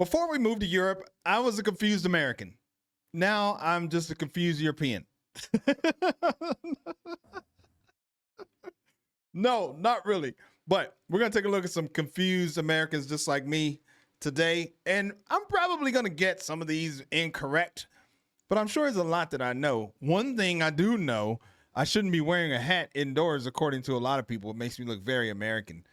Before we moved to Europe, I was a confused American. Now I'm just a confused European. No, not really. But we're going to take a look at some confused Americans just like me today. And I'm probably going to get some of these incorrect, but I'm sure there's a lot that I know. One thing I do know, I shouldn't be wearing a hat indoors, according to a lot of people. It makes me look very American.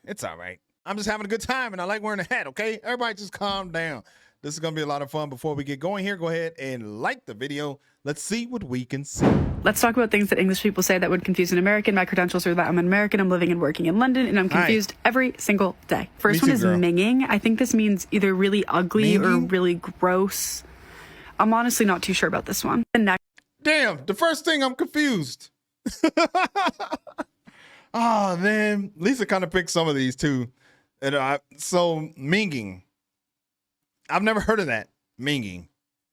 It's all right. I'm just having a good time and I like wearing a hat, okay? Everybody just calm down. This is going to be a lot of fun. Before we get going here, go ahead and like the video. Let's see what we can see. Let's talk about things that English people say that would confuse an American. My credentials are that I'm an American, I'm living and working in London, and I'm confused every single day. First one is minging. I think this means either really ugly or really gross. I'm honestly not too sure about this one. Damn, the first thing, I'm confused. Oh, man. Lisa kind of picked some of these too. And so minging. I've never heard of that, minging.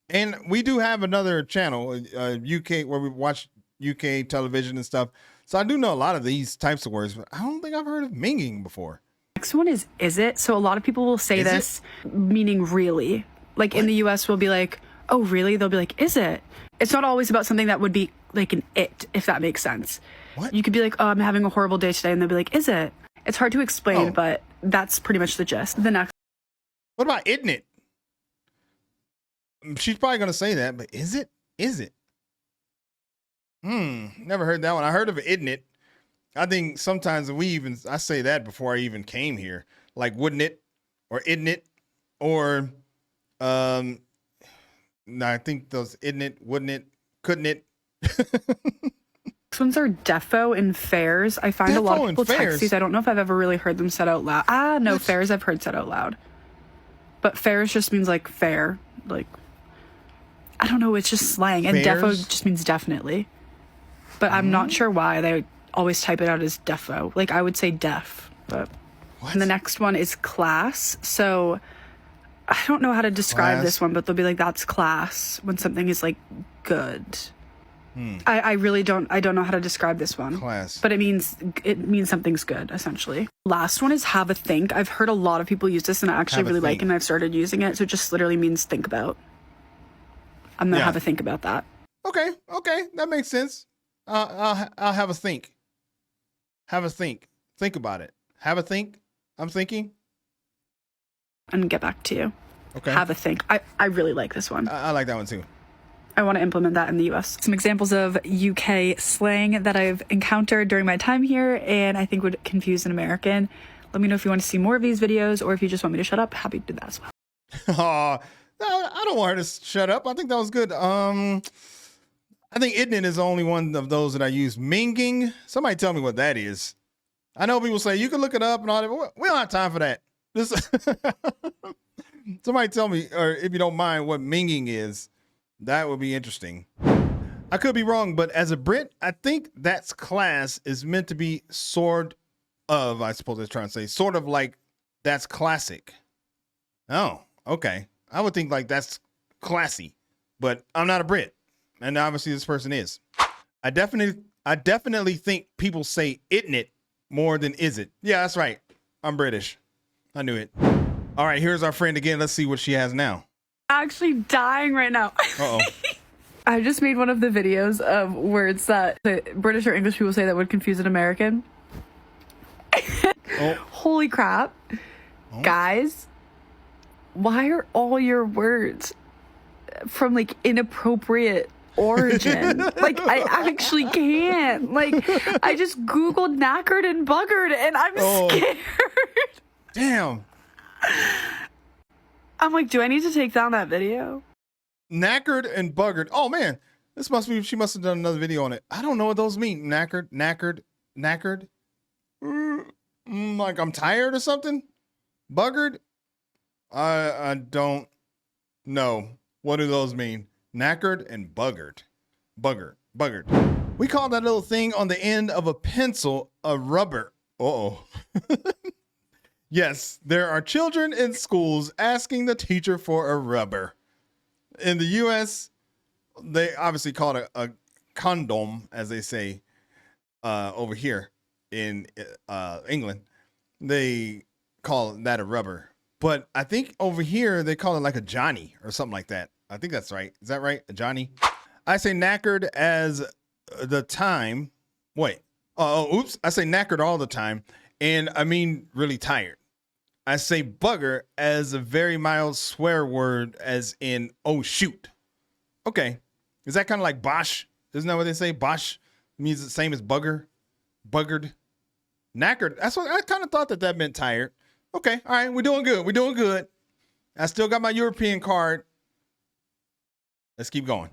And we do have another channel, UK, where we watch UK television and stuff. So I do know a lot of these types of words, but I don't think I've heard of minging before. Next one is it? So a lot of people will say this meaning really. Like in the US, we'll be like, oh, really? They'll be like, is it? It's not always about something that would be like an it, if that makes sense. What? You could be like, oh, I'm having a horrible day today. And they'll be like, is it? It's hard to explain, but that's pretty much the gist. The next. What about isn't it? She's probably going to say that, but is it? Is it? Never heard that one. I heard of isn't it. I think sometimes I say that before I even came here. Like, wouldn't it? Or isn't it? Or, no, I think those isn't it, wouldn't it, couldn't it? Next ones are defo and fairs. I find a lot of people text these. I don't know if I've ever really heard them said out loud. No, fairs I've heard said out loud. But fairs just means like fair. Like, I don't know, it's just slang. And defo just means definitely. But I'm not sure why they always type it out as defo. Like, I would say def. But And the next one is class. So I don't know how to describe this one, but they'll be like, that's class when something is like good. I really don't know how to describe this one. Class. But it means something's good, essentially. Last one is have a think. I've heard a lot of people use this and I actually really like it, and I've started using it. So it just literally means think about. I'm going to have a think about that. Okay. That makes sense. I'll have a think. Have a think. Think about it. Have a think. I'm thinking. And get back to you. Okay. Have a think. I really like this one. I like that one too. I want to implement that in the US. Some examples of UK slang that I've encountered during my time here and I think would confuse an American. Let me know if you want to see more of these videos or if you just want me to shut up. Happy to do that as well. No, I don't want her to shut up. I think that was good. I think isn't it is the only one of those that I use. Minging. Somebody tell me what that is. I know people say you can look it up and all that, but we don't have time for that. Somebody tell me, or if you don't mind, what minging is. That would be interesting. I could be wrong, but as a Brit, I think that's class is meant to be sort of, I suppose they're trying to say, sort of like that's classic. Oh, okay. I would think like that's classy, but I'm not a Brit. And obviously this person is. I definitely think people say isn't it more than is it. Yeah, that's right. I'm British. I knew it. All right, here's our friend again. Let's see what she has now. Actually dying right now. Uh-oh. I just made one of the videos of words that the British or English people say that would confuse an American. Holy crap. Guys, why are all your words from like inappropriate origin? Like, I actually can't. Like, I just Googled knackered and buggered and I'm scared. Damn. I'm like, do I need to take down that video? Knackered and buggered. Oh man, she must have done another video on it. I don't know what those mean. Knackered. Like I'm tired or something. Buggered. I don't know. What do those mean? Knackered and buggered. Buggered. We call that little thing on the end of a pencil a rubber. Uh-oh. Yes, there are children in schools asking the teacher for a rubber. In the U.S., they obviously call it a condom, as they say over here in England. They call that a rubber. But I think over here they call it like a Johnny or something like that. I think that's right. Is that right? A Johnny? I say knackered as the time. Wait. Oops. I say knackered all the time. And I mean really tired. I say bugger as a very mild swear word as in, oh, shoot. Okay. Is that kind of like bosh? Isn't that what they say? Bosh means the same as bugger. Buggered. Knackered. That's what I kind of thought that meant tired. Okay. All right. We're doing good. We're doing good. I still got my European card. Let's keep going.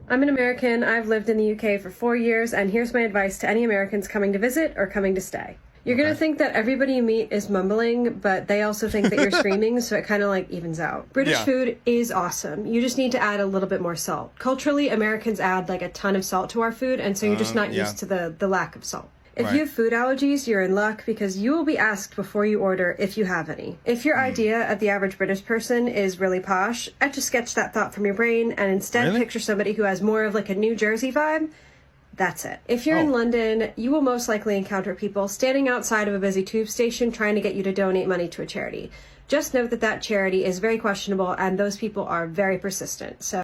I'm an American. I've lived in the UK for 4 years, and here's my advice to any Americans coming to visit or coming to stay. You're going to think that everybody you meet is mumbling, but they also think that you're screaming, so it kind of like evens out. British food is awesome. You just need to add a little bit more salt. Culturally, Americans add like a ton of salt to our food, and so you're just not used to the lack of salt. If you have food allergies, you're in luck because you will be asked before you order if you have any. If your idea of the average British person is really posh, etch a sketch that thought from your brain and instead picture somebody who has more of like a New Jersey vibe. That's it. If you're in London, you will most likely encounter people standing outside of a busy tube station trying to get you to donate money to a charity. Just note that that charity is very questionable and those people are very persistent. So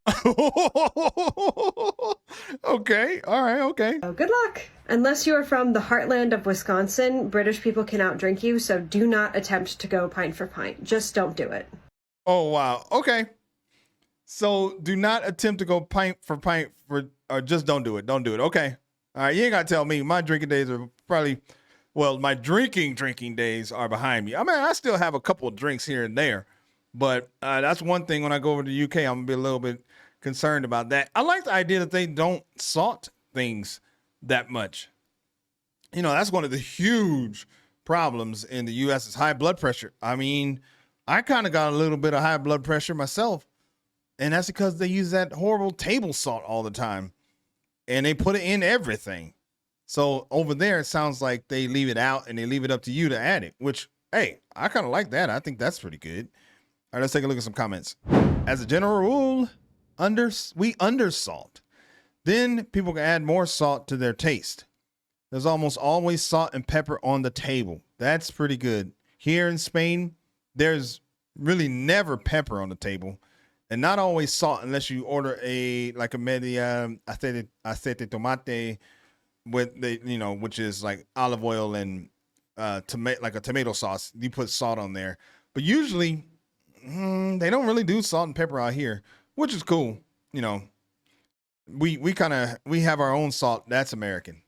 okay. All right. Okay. So good luck. Unless you are from the heartland of Wisconsin, British people can outdrink you, so do not attempt to go pint for pint. Just don't do it. Oh, wow. Okay. So do not attempt to go pint for or just don't do it. Don't do it. Okay. All right. You ain't got to tell me. My drinking days are probably, well, my drinking days are behind me. I mean, I still have a couple of drinks here and there, but that's one thing when I go over to the UK, I'm going to be a little bit concerned about that. I like the idea that they don't salt things that much. You know, that's one of the huge problems in the US is high blood pressure. I mean, I kind of got a little bit of high blood pressure myself. And that's because they use that horrible table salt all the time. And they put it in everything. So over there, it sounds like they leave it out and they leave it up to you to add it, which, hey, I kind of like that. I think that's pretty good. All right, let's take a look at some comments. As a general rule, we undersalt. Then people can add more salt to their taste. There's almost always salt and pepper on the table. That's pretty good. Here in Spain, there's really never pepper on the table. And not always salt unless you order like a media aceite tomate with which is like olive oil and like a tomato sauce. You put salt on there, but usually they don't really do salt and pepper out here, which is cool. You know, we have our own salt. That's American.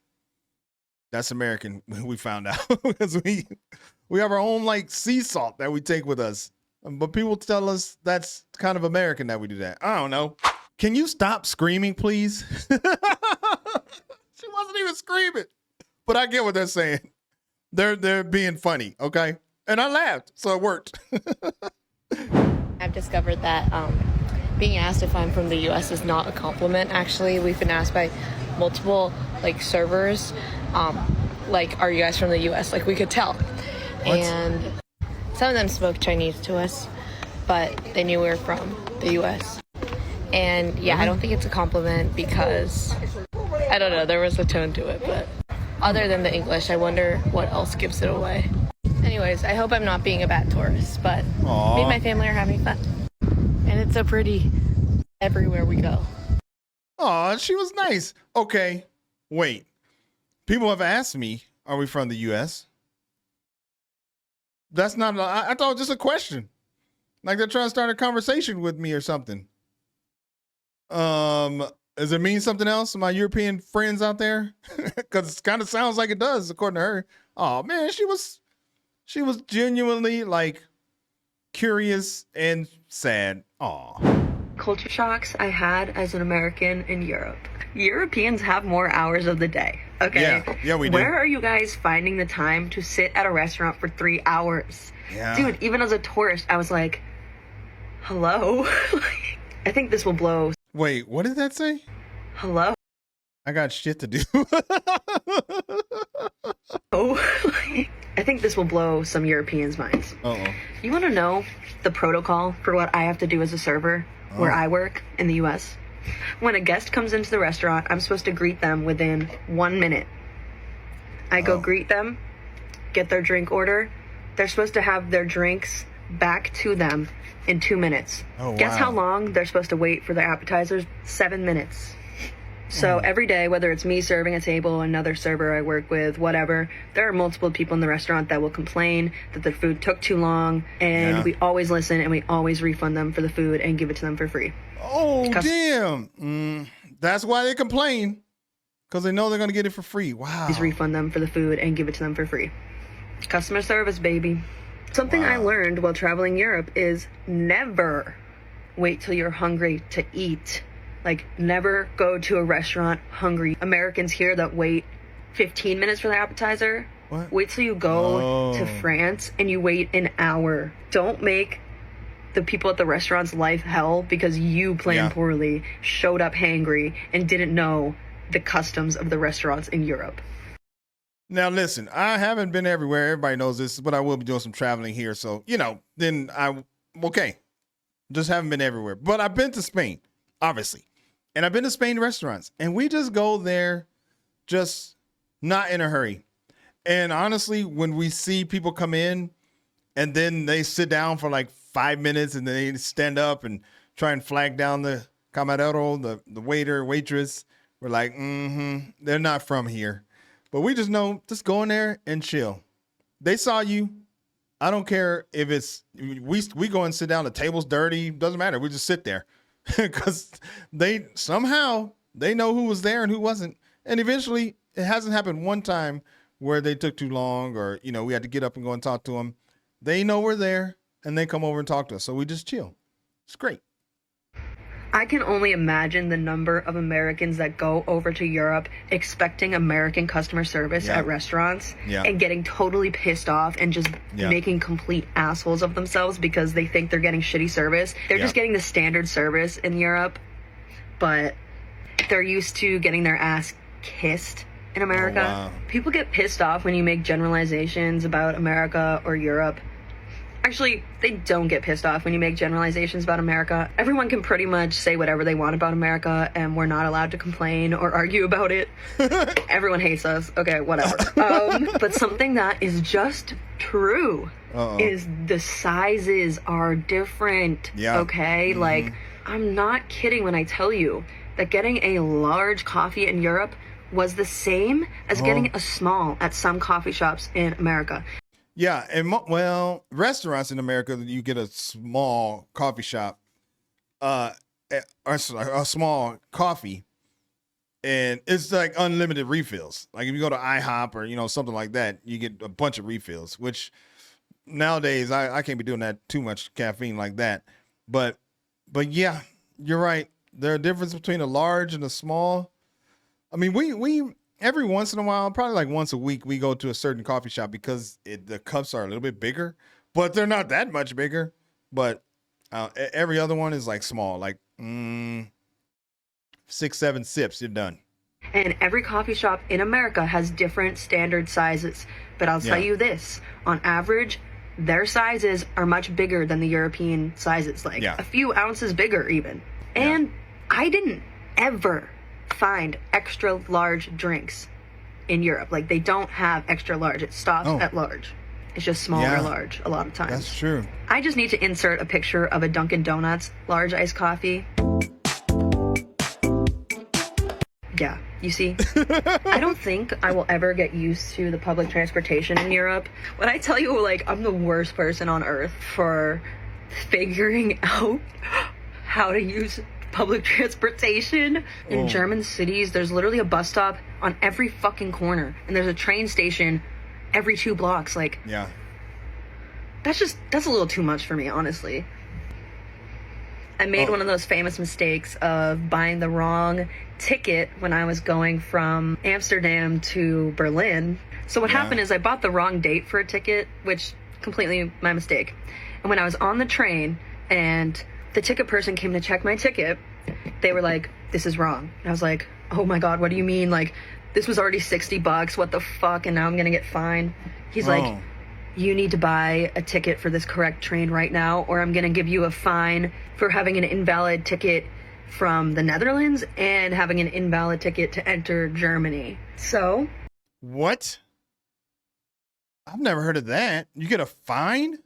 That's American. We found out because we have our own like sea salt that we take with us. But people tell us that's kind of American that we do that. I don't know. Can you stop screaming, please? She wasn't even screaming. But I get what they're saying. They're being funny, okay? And I laughed, so it worked. I've discovered that being asked if I'm from the U.S. is not a compliment. Actually, we've been asked by multiple like servers, like, are you guys from the U.S.? Like, we could tell. What? And some of them spoke Chinese to us, but they knew we were from the U.S. And yeah, I don't think it's a compliment because, I don't know, there was a tone to it, but other than the English, I wonder what else gives it away. Anyways, I hope I'm not being a bad tourist, but me and my family are having fun. And it's so pretty everywhere we go. Aw, she was nice. Okay, wait. People have asked me, are we from the U.S.? That's not, I thought it was just a question. Like they're trying to start a conversation with me or something. Does it mean something else to my European friends out there? Because it kind of sounds like it does, according to her. Oh man, she was genuinely like curious and sad. Aw. Culture shocks I had as an American in Europe. Europeans have more hours of the day, okay? Yeah, we do. Where are you guys finding the time to sit at a restaurant for 3 hours? Yeah. Dude, even as a tourist, I was like, hello? I think this will blow. Wait, what did that say? Hello? I got shit to do. I think this will blow some Europeans' minds. Uh-oh. You want to know the protocol for what I have to do as a server where I work in the U.S.? When a guest comes into the restaurant, I'm supposed to greet them within 1 minute. I go greet them, get their drink order. They're supposed to have their drinks back to them in 2 minutes. Oh, Guess wow. how long they're supposed to wait for their appetizers? 7 minutes. So every day, whether it's me serving a table, another server I work with, whatever, there are multiple people in the restaurant that will complain that the food took too long, and we always listen and we always refund them for the food and give it to them for free. Oh, damn. That's why they complain, because they know they're going to get it for free. Wow. Please refund them for the food and give it to them for free. Customer service, baby. Something I learned while traveling Europe is never wait till you're hungry to eat. Like, never go to a restaurant hungry. Americans here that wait 15 minutes for their appetizer. What? Wait till you go to France and you wait an hour. Don't make the people at the restaurant's life hell because you planned poorly, showed up hangry, and didn't know the customs of the restaurants in Europe. Now, listen, I haven't been everywhere. Everybody knows this, but I will be doing some traveling here. So, then just haven't been everywhere. But I've been to Spain, obviously. And I've been to Spain restaurants, and we just go there just not in a hurry. And honestly, when we see people come in and then they sit down for like 5 minutes and then they stand up and try and flag down the camarero, the waiter, waitress, we're like, they're not from here. But we just know, just go in there and chill. They saw you. I don't care if we go and sit down, the table's dirty, doesn't matter. We just sit there. Because they know who was there and who wasn't. And eventually, it hasn't happened one time where they took too long or, we had to get up and go and talk to them. They know we're there and they come over and talk to us. So we just chill. It's great. I can only imagine the number of Americans that go over to Europe expecting American customer service at restaurants and getting totally pissed off and just making complete assholes of themselves because they think they're getting shitty service. They're just getting the standard service in Europe, but they're used to getting their ass kissed in America. Oh, wow. People get pissed off when you make generalizations about America or Europe. Actually, they don't get pissed off when you make generalizations about America. Everyone can pretty much say whatever they want about America, and we're not allowed to complain or argue about it. Everyone hates us. Okay, whatever. But something that is just true is the sizes are different. Yeah. Okay? Like, I'm not kidding when I tell you that getting a large coffee in Europe was the same as getting a small at some coffee shops in America. Yeah, and restaurants in America, you get a small coffee shop, or a small coffee, and it's like unlimited refills. Like if you go to IHOP or something like that, you get a bunch of refills. Which nowadays I can't be doing that too much caffeine like that. But yeah, you're right. There's a difference between a large and a small. I mean, we every once in a while, probably like once a week, we go to a certain coffee shop because the cups are a little bit bigger, but they're not that much bigger. But every other one is like small, like 6-7 sips, you're done. And every coffee shop in America has different standard sizes. But I'll tell you this, on average, their sizes are much bigger than the European sizes, like a few ounces bigger even. And I didn't ever find extra large drinks in Europe. Like they don't have extra large. It stops at large. It's just small or large a lot of times. That's true. I just need to insert a picture of a Dunkin' Donuts large iced coffee. Yeah, you see? I don't think I will ever get used to the public transportation in Europe. When I tell you, like, I'm the worst person on earth for figuring out how to use public transportation. In German cities, there's literally a bus stop on every fucking corner, and there's a train station every 2 blocks. Like, that's a little too much for me, honestly. I made one of those famous mistakes of buying the wrong ticket when I was going from Amsterdam to Berlin. So what happened is I bought the wrong date for a ticket, which completely my mistake. And when I was on the train and the ticket person came to check my ticket, they were like, "This is wrong." And I was like, "Oh my God, what do you mean? Like, this was already $60. What the fuck? And now I'm gonna get fined." He's like, "You need to buy a ticket for this correct train right now, or I'm gonna give you a fine for having an invalid ticket from the Netherlands and having an invalid ticket to enter Germany." So, what? I've never heard of that. You get a fine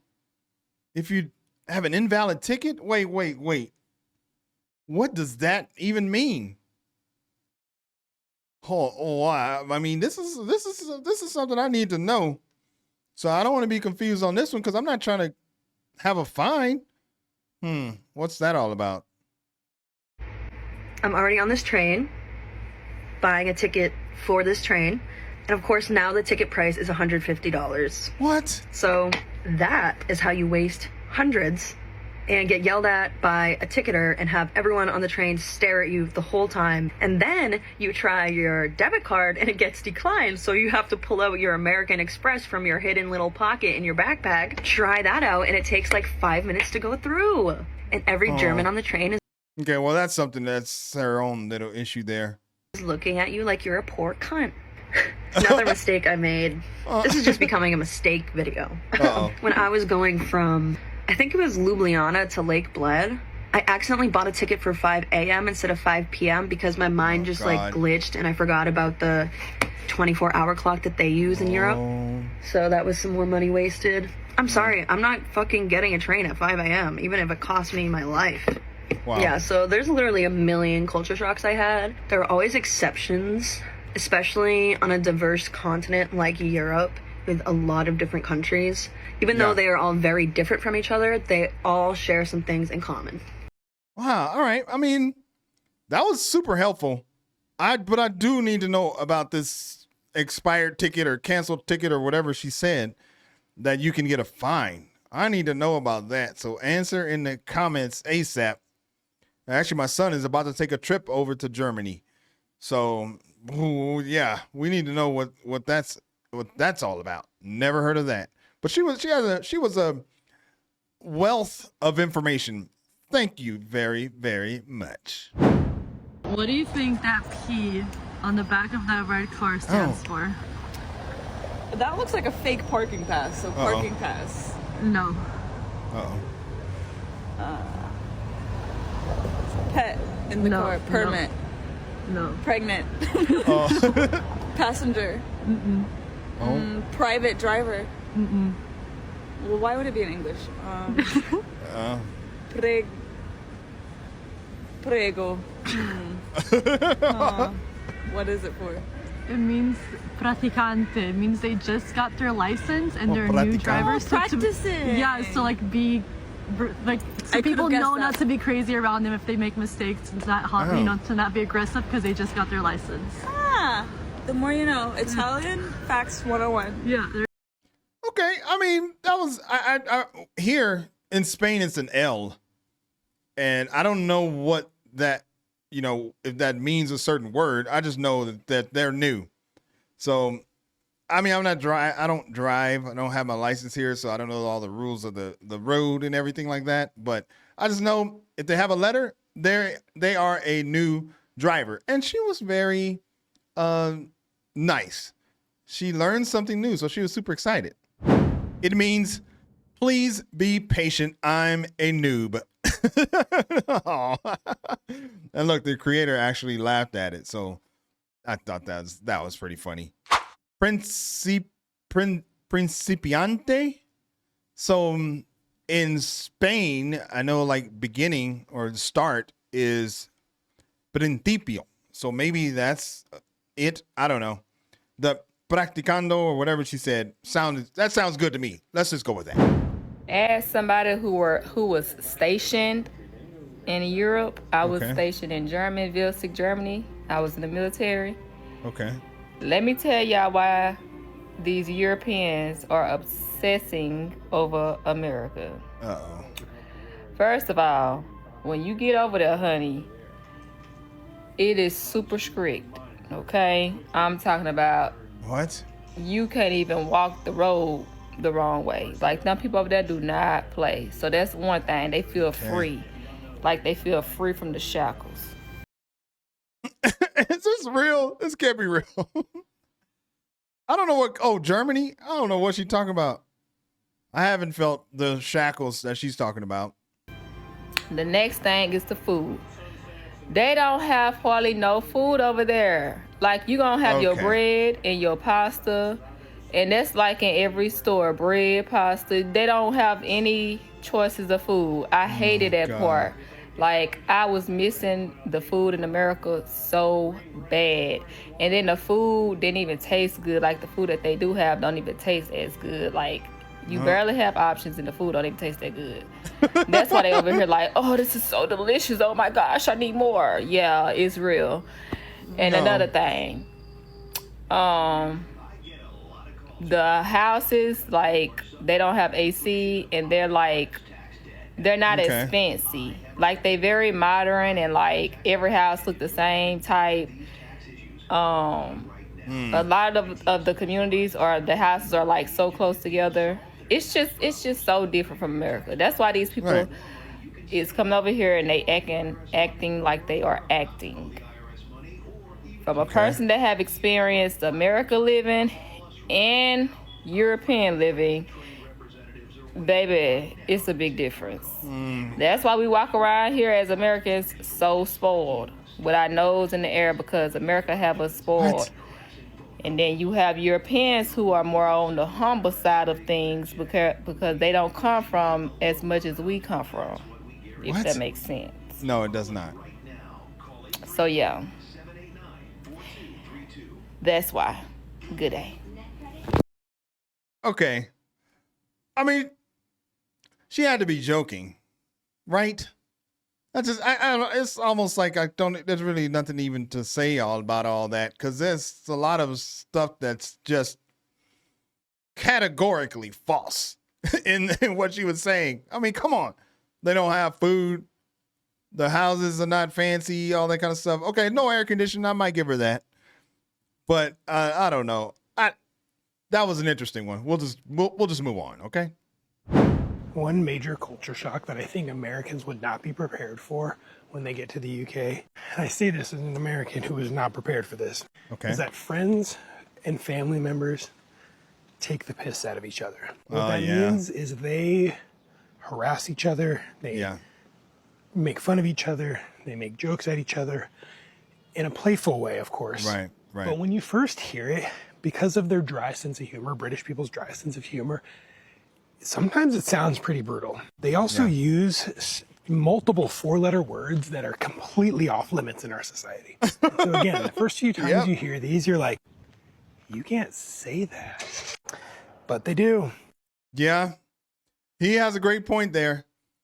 if you have an invalid ticket. Wait. What does that even mean? I mean, this is something I need to know. So I don't want to be confused on this one because I'm not trying to have a fine. What's that all about? I'm already on this train, buying a ticket for this train. And of course, now the ticket price is $150. What? So that is how you waste hundreds and get yelled at by a ticketer and have everyone on the train stare at you the whole time. And then you try your debit card and it gets declined. So you have to pull out your American Express from your hidden little pocket in your backpack, try that out, and it takes like 5 minutes to go through. And every German on the train is okay, well, that's something that's their own little issue there. Looking at you like you're a poor cunt. Another mistake I made. This is just becoming a mistake video. When I was going from, I think it was Ljubljana to Lake Bled, I accidentally bought a ticket for 5 a.m. instead of 5 p.m. because my mind just like glitched and I forgot about the 24-hour clock that they use in Europe. So that was some more money wasted. I'm sorry, I'm not fucking getting a train at 5 a.m. even if it cost me my life. Wow. Yeah, so there's literally a million culture shocks I had. There are always exceptions, especially on a diverse continent like Europe with a lot of different countries. Even though they are all very different from each other, they all share some things in common. Wow, all right. I mean, that was super helpful. But I do need to know about this expired ticket or canceled ticket or whatever she said that you can get a fine. I need to know about that. So answer in the comments ASAP. Actually, my son is about to take a trip over to Germany. So, yeah, we need to know what that's all about. Never heard of that. But she was a wealth of information. Thank you very, very much. What do you think that P on the back of that red car stands for? That looks like a fake parking pass, so parking pass. No. Pet in the car, permit. No. Pregnant. Passenger. Private driver. Well, why would it be in English? Prego. What is it for? It means praticante. It means they just got their license and they're new drivers. Oh, practicing. Yeah, so like so people know not to be crazy around them if they make mistakes. And to not be aggressive because they just got their license. The more you know. Italian facts 101. Yeah. Okay, I mean that was I here in Spain it's an L, and I don't know what that if that means a certain word. I just know that they're new. So, I mean, I don't drive. I don't have my license here, so I don't know all the rules of the road and everything like that. But I just know if they have a letter, they are a new driver. And she was very nice. She learned something new, so she was super excited. It means, please be patient. I'm a noob. And look, the creator actually laughed at it, so I thought that was pretty funny. Principiante. So in Spain, I know like beginning or start is principio. So maybe that's it. I don't know. The practicando or whatever she said sounds good to me. Let's just go with that. As somebody who was stationed in Europe, I was stationed in Germany, Vilsig, Germany. I was in the military. Okay. Let me tell y'all why these Europeans are obsessing over America. Uh-oh. First of all, when you get over there, honey, it is super strict, okay? I'm talking about... What? You can't even walk the road the wrong way. Like, some people over there do not play. So that's one thing. They feel free. Like, they feel free from the shackles. Is this real? This can't be real. I don't know what... Germany? I don't know what she's talking about. I haven't felt the shackles that she's talking about. The next thing is the food. They don't have hardly no food over there. Like, you gonna have your bread and your pasta, and that's like in every store, bread, pasta. They don't have any choices of food. I hated that part. Like, I was missing the food in America so bad. And then the food didn't even taste good. Like, the food that they do have don't even taste as good. Like, you barely have options, and the food don't even taste that good. That's why they over here like, oh, this is so delicious. Oh, my gosh, I need more. Yeah, it's real. And another thing, the houses, like, they don't have AC, and they're not as fancy. Like, they very modern, and like every house look the same type. A lot of the communities or the houses are like so close together. It's just so different from America. That's why these people is coming over here and they acting like they are acting. From a person that have experienced America living and European living, baby, it's a big difference. That's why we walk around here as Americans so spoiled with our nose in the air, because America have us spoiled. What? And then you have Europeans who are more on the humble side of things because they don't come from as much as we come from, if that makes sense. No, it does not. So yeah, that's why. Good day. Okay. I mean, she had to be joking, right? That's just, I don't know. It's almost like there's really nothing even to say about all that, because there's a lot of stuff that's just categorically false in what she was saying. I mean, come on. They don't have food. The houses are not fancy, all that kind of stuff. Okay, no air conditioning. I might give her that. But I don't know. That was an interesting one. We'll just move on, okay? One major culture shock that I think Americans would not be prepared for when they get to the UK, and I say this as an American who is not prepared for this, is that friends and family members take the piss out of each other. What that means is they harass each other, they make fun of each other, they make jokes at each other in a playful way, of course. Right. But when you first hear it, because of their dry sense of humor, British people's dry sense of humor, sometimes it sounds pretty brutal. They also use multiple four-letter words that are completely off limits in our society. So again, the first few times you hear these, you're like, you can't say that. But they do. Yeah. He has a great point there.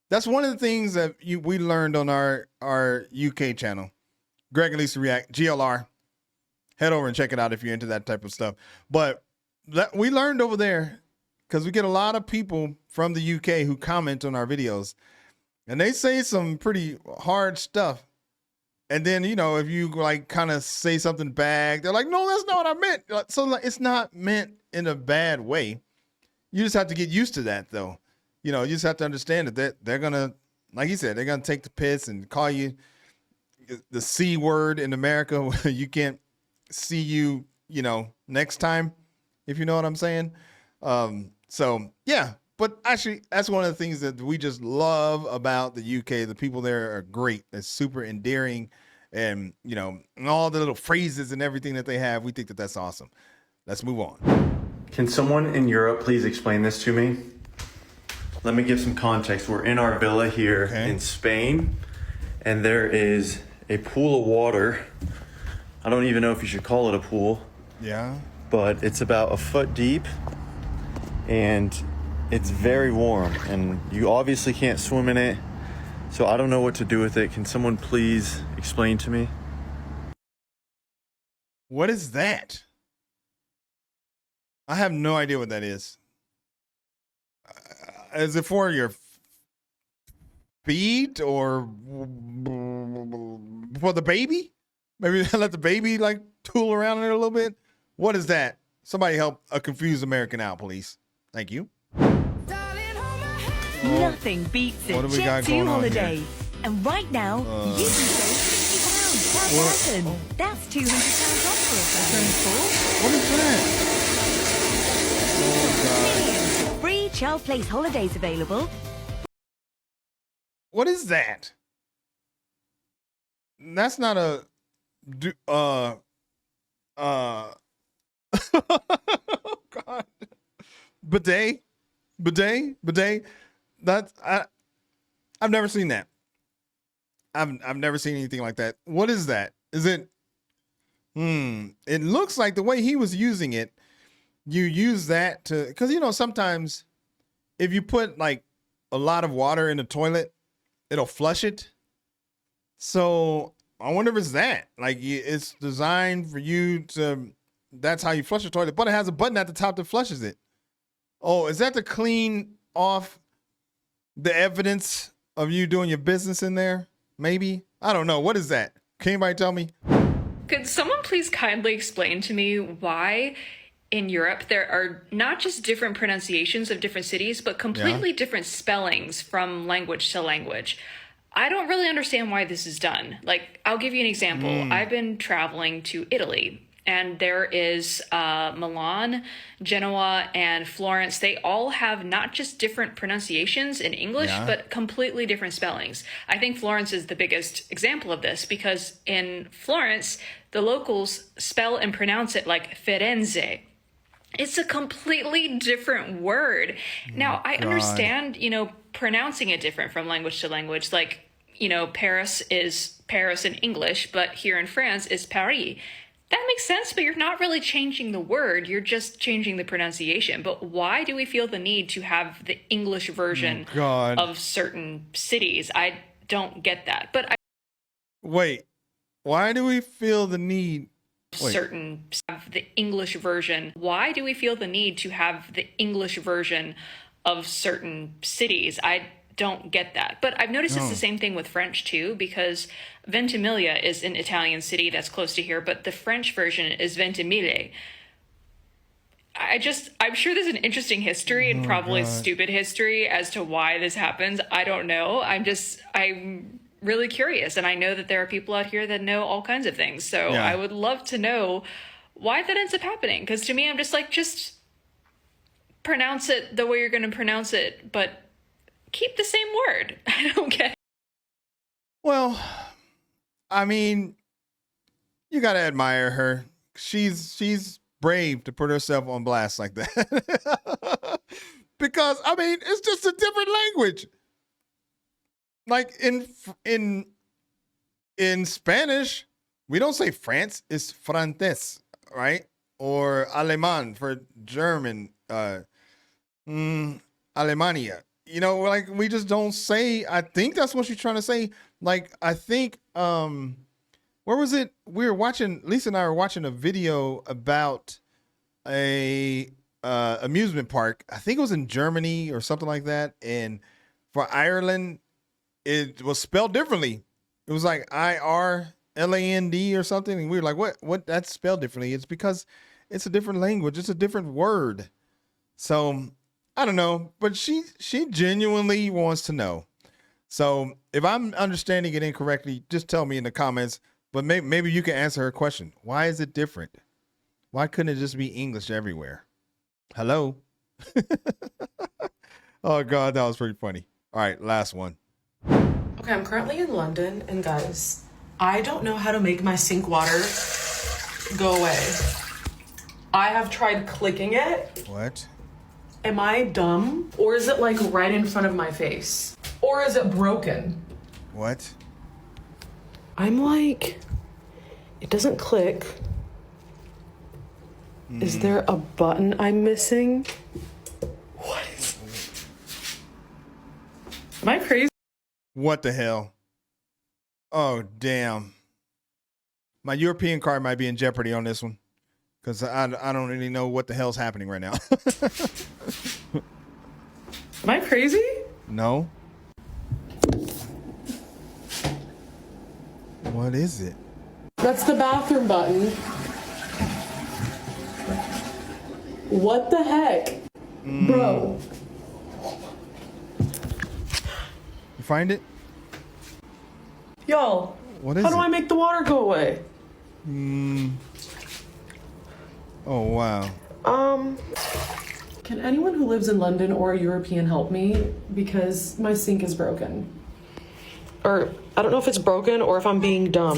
That's one of the things that we learned on our UK channel. Greg and Lisa React, GLR. Head over and check it out if you're into that type of stuff. But we learned over there, because we get a lot of people from the UK who comment on our videos, and they say some pretty hard stuff. And then, if you like kind of say something bad, they're like, no, that's not what I meant. So it's not meant in a bad way. You just have to get used to that, though. You just have to understand that they're going to, like he said, they're going to take the piss and call you the C word in America. You can't see you, next time, if you know what I'm saying. So yeah, but actually that's one of the things that we just love about the UK. The people there are great. They're super endearing, and and all the little phrases and everything that they have. We think that that's awesome. Let's move on. Can someone in Europe please explain this to me? Let me give some context. We're in our villa here in Spain, and there is a pool of water. I don't even know if you should call it a pool. Yeah. But it's about a foot deep, and it's very warm, and you obviously can't swim in it. So I don't know what to do with it. Can someone please explain to me? What is that? I have no idea what that is. Is it for your feet or for the baby? Maybe let the baby tool around in it a little bit. What is that? Somebody help a confused American out, please. Thank you. Nothing beats a Jet 2 holiday. And right now, you can save £50. That's Latin. That's £200 off for a family. What is that? Free Child Place holidays available. What is that? That's not a oh God. Bidet. I've never seen that. I've never seen anything like that. What is that? Is it? It looks like the way he was using it, you use that to, because sometimes if you put like a lot of water in the toilet, it'll flush it. So I wonder if it's that. Like it's designed for you to. That's how you flush the toilet, but it has a button at the top that flushes it. Oh, is that to clean off the evidence of you doing your business in there? Maybe. I don't know. What is that? Can anybody tell me? Could someone please kindly explain to me why in Europe there are not just different pronunciations of different cities, but completely different spellings from language to language? I don't really understand why this is done. Like, I'll give you an example. I've been traveling to Italy, and there is Milan, Genoa, and Florence. They all have not just different pronunciations in English, but completely different spellings. I think Florence is the biggest example of this because in Florence, the locals spell and pronounce it like Firenze. It's a completely different word. Now, I understand, pronouncing it different from language to language. Like, Paris is Paris in English, but here in France is Paris. That makes sense, but you're not really changing the word. You're just changing the pronunciation. But why do we feel the need to have the English version of certain cities? I don't get that. But wait, why do we feel the need? The English version. Why do we feel the need to have the English version of certain cities? I don't get that. But I've noticed it's the same thing with French too, because Ventimiglia is an Italian city that's close to here, but the French version is Ventimille. I'm sure there's an interesting history and probably stupid history as to why this happens. I don't know. I'm really curious, and I know that there are people out here that know all kinds of things. So I would love to know why that ends up happening. Because to me, I'm just like, just pronounce it the way you're going to pronounce it, but keep the same word. I don't get it. Well, I mean, you got to admire her. She's brave to put herself on blast like that. Because, I mean, it's just a different language. Like in Spanish, we don't say France, it's Frances, right? Or Alemán for German, Alemania. Like we just don't say, I think that's what she's trying to say. Like, I think, where was it? Lisa and I were watching a video about a amusement park. I think it was in Germany or something like that. And for Ireland, it was spelled differently. It was like IRLAND or something. And we were like, what? That's spelled differently. It's because it's a different language. It's a different word. So I don't know, but she genuinely wants to know. So if I'm understanding it incorrectly, just tell me in the comments, but maybe you can answer her question. Why is it different? Why couldn't it just be English everywhere? Hello? Oh God, that was pretty funny. All right, last one. Okay, I'm currently in London, and guys, I don't know how to make my sink water go away. I have tried clicking it. What? Am I dumb? Or is it like right in front of my face? Or is it broken? What? I'm like, it doesn't click. Is there a button I'm missing? What is... Am I crazy? What the hell? Oh, damn. My European card might be in jeopardy on this one. Because I don't really know what the hell's happening right now. Am I crazy? No. What is it? That's the bathroom button. What the heck? Bro. You find it? Y'all, what is how do I make the water go away? Oh, wow. Can anyone who lives in London or a European help me? Because my sink is broken. Or, I don't know if it's broken or if I'm being dumb.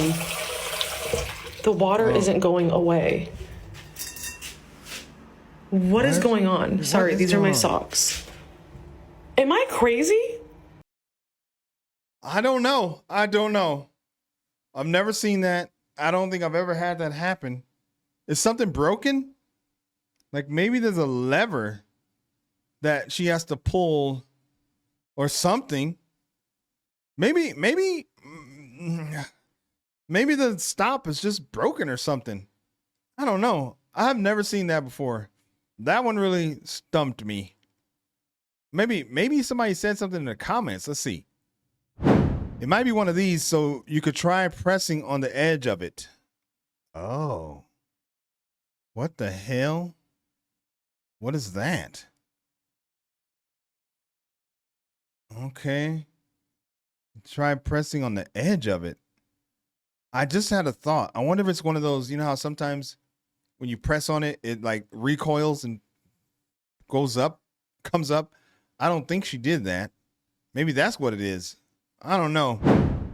The water isn't going away. What is going on? Sorry, these are my socks. Am I crazy? I don't know. I've never seen that. I don't think I've ever had that happen. Is something broken? Like maybe there's a lever that she has to pull or something. Maybe the stop is just broken or something. I don't know. I have never seen that before. That one really stumped me. Maybe somebody said something in the comments. Let's see. It might be one of these, so you could try pressing on the edge of it. Oh. What the hell? What is that? Okay. Try pressing on the edge of it. I just had a thought. I wonder if it's one of those, you know how sometimes when you press on it, it like recoils and goes up, comes up. I don't think she did that. Maybe that's what it is. I don't know.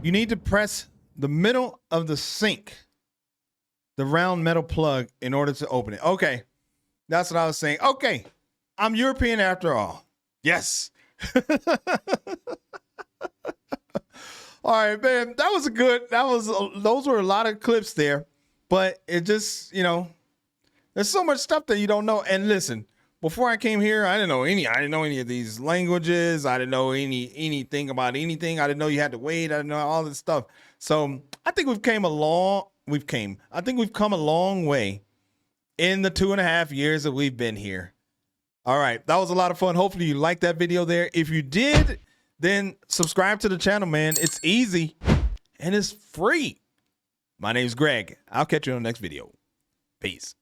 You need to press the middle of the sink, the round metal plug, in order to open it. Okay. That's what I was saying. Okay. I'm European after all. Yes. All right, man. Those were a lot of clips there, but it just, there's so much stuff that you don't know. And listen, before I came here, I didn't know any of these languages. I didn't know anything about anything. I didn't know you had to wait. I didn't know all this stuff. So I think we've come a long way in the 2.5 years that we've been here. All right. That was a lot of fun. Hopefully you liked that video there. If you did, then subscribe to the channel, man. It's easy and it's free. My name's Greg. I'll catch you on the next video. Peace.